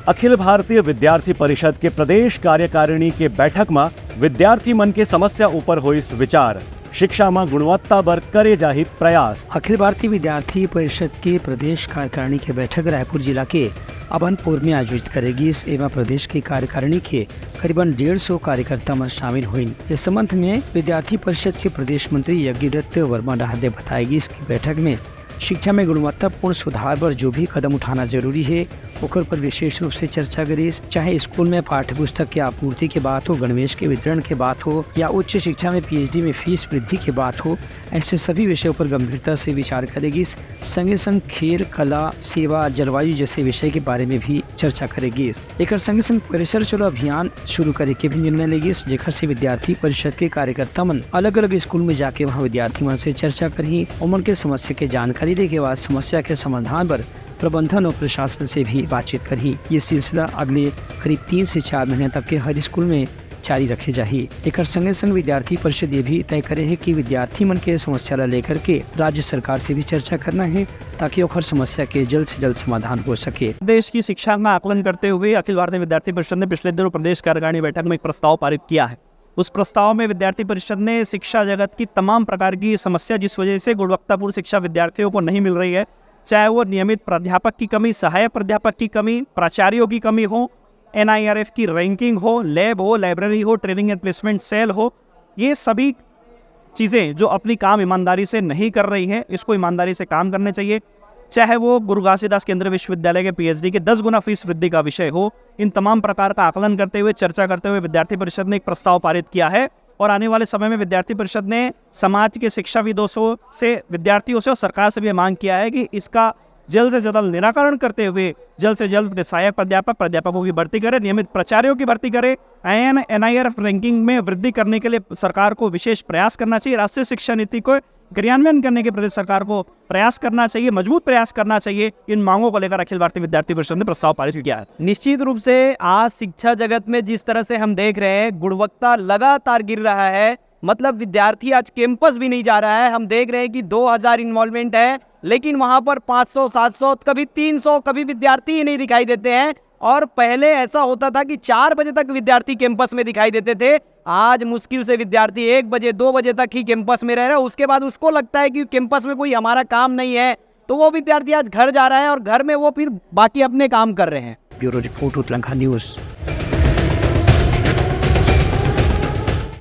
अखिल भारतीय विद्यार्थी परिषद के प्रदेश कार्यकारिणी के बैठक में विद्यार्थी मन के समस्या ऊपर होइस विचार, शिक्षा में गुणवत्ता बर करे जाहि प्रयास। अखिल भारतीय विद्यार्थी परिषद के प्रदेश कार्यकारिणी की बैठक रायपुर जिला के अभनपुर में आयोजित करेगी। एवं प्रदेश की कार्यकारिणी के करीबन 150 कार्यकर्ता में शामिल हुई। इस संबंध में विद्यार्थी परिषद के प्रदेश मंत्री यज्ञदत्त वर्मा ने बताएगी। इसकी बैठक में शिक्षा में गुणवत्तापूर्ण सुधार पर जो भी कदम उठाना जरूरी है ओकर पर विशेष रूप से चर्चा करी। चाहे स्कूल में पाठ्य पुस्तक की आपूर्ति की बात हो, गणवेश के वितरण की बात हो या उच्च शिक्षा में पीएचडी में फीस वृद्धि की बात हो, ऐसे सभी विषयों पर गंभीरता से विचार करेगी। संगे संग खेल, कला, सेवा, जलवायु जैसे विषय के बारे में भी चर्चा करेगी। एक संगे संग परिसर चलो अभियान शुरू करे के भी निर्णय लेगी, जेकर से विद्यार्थी परिषद के कार्यकर्ता मन अलग अलग स्कूल में जाके वहाँ विद्यार्थी मन से चर्चा करी, उमन के समस्या के जानकारी लेने के बाद समस्या के समाधान पर प्रबंधन और प्रशासन से भी बातचीत करी। ये सिलसिला अगले करीब 3 से 4 महीने तक के हर स्कूल में जारी रखे जाही। एक संगे संग विद्यार्थी परिषद ये भी तय करे है कि विद्यार्थी मन के समस्या ला लेकर के राज्य सरकार से भी चर्चा करना है ताकि हर समस्या के जल्द से जल्द समाधान हो सके। देश की शिक्षा का आकलन करते हुए अखिल भारतीय विद्यार्थी परिषद ने पिछले दिनों प्रदेश कार्यकारिणी बैठक में एक प्रस्ताव पारित किया है। उस प्रस्ताव में विद्यार्थी परिषद ने शिक्षा जगत की तमाम प्रकार की समस्या जिस वजह से गुणवत्तापूर्ण शिक्षा विद्यार्थियों को नहीं मिल रही है, चाहे वो नियमित प्राध्यापक की कमी, सहायक प्राध्यापक की कमी, प्राचार्यों की कमी हो, NIRF की रैंकिंग हो, लैब हो, लाइब्रेरी हो, ट्रेनिंग एंड प्लेसमेंट सेल हो, ये सभी चीज़ें जो अपनी काम ईमानदारी से नहीं कर रही हैं, इसको ईमानदारी से काम करने चाहिए। चाहे वो गुरु घासीदास केंद्रीय विश्वविद्यालय के PhD के 10 गुना फीस वृद्धि का विषय हो, इन तमाम प्रकार का आकलन करते हुए, चर्चा करते हुए विद्यार्थी परिषद ने एक प्रस्ताव पारित किया है। और आने वाले समय में विद्यार्थी परिषद ने समाज के शिक्षाविदों से, विद्यार्थियों से और सरकार से भी मांग किया है कि इसका जल्द से जल्द निराकरण करते हुए जल्द से जल्द सहायक प्राध्यापकों की भर्ती करे, नियमित प्राचार्यों की भर्ती करे। NIRF रैंकिंग में वृद्धि करने के लिए सरकार को विशेष प्रयास करना चाहिए। राष्ट्रीय शिक्षा नीति को क्रियान्वयन करने के प्रदेश सरकार को प्रयास करना चाहिए, मजबूत प्रयास करना चाहिए। इन मांगों को लेकर अखिल भारतीय विद्यार्थी परिषद ने प्रस्ताव पारित किया है। निश्चित रूप से आज शिक्षा जगत में जिस तरह से हम देख रहे हैं, गुणवत्ता लगातार गिर रहा है। मतलब विद्यार्थी आज कैंपस भी नहीं जा रहा है। हम देख रहे हैं कि 2000 इन्वॉल्वमेंट है, लेकिन वहां पर 500, 700, कभी 300, कभी विद्यार्थी ही नहीं दिखाई देते हैं। और पहले ऐसा होता था कि 4 बजे तक विद्यार्थी कैंपस में दिखाई देते थे। आज मुश्किल से विद्यार्थी 1 बजे 2 बजे तक ही कैंपस में रह रहा है। उसके बाद उसको लगता है कि कैंपस में कोई हमारा काम नहीं है, तो वो विद्यार्थी आज घर जा रहा है और घर में वो फिर बाकी अपने काम कर रहे हैं। Bureau report, Uttarakhand news.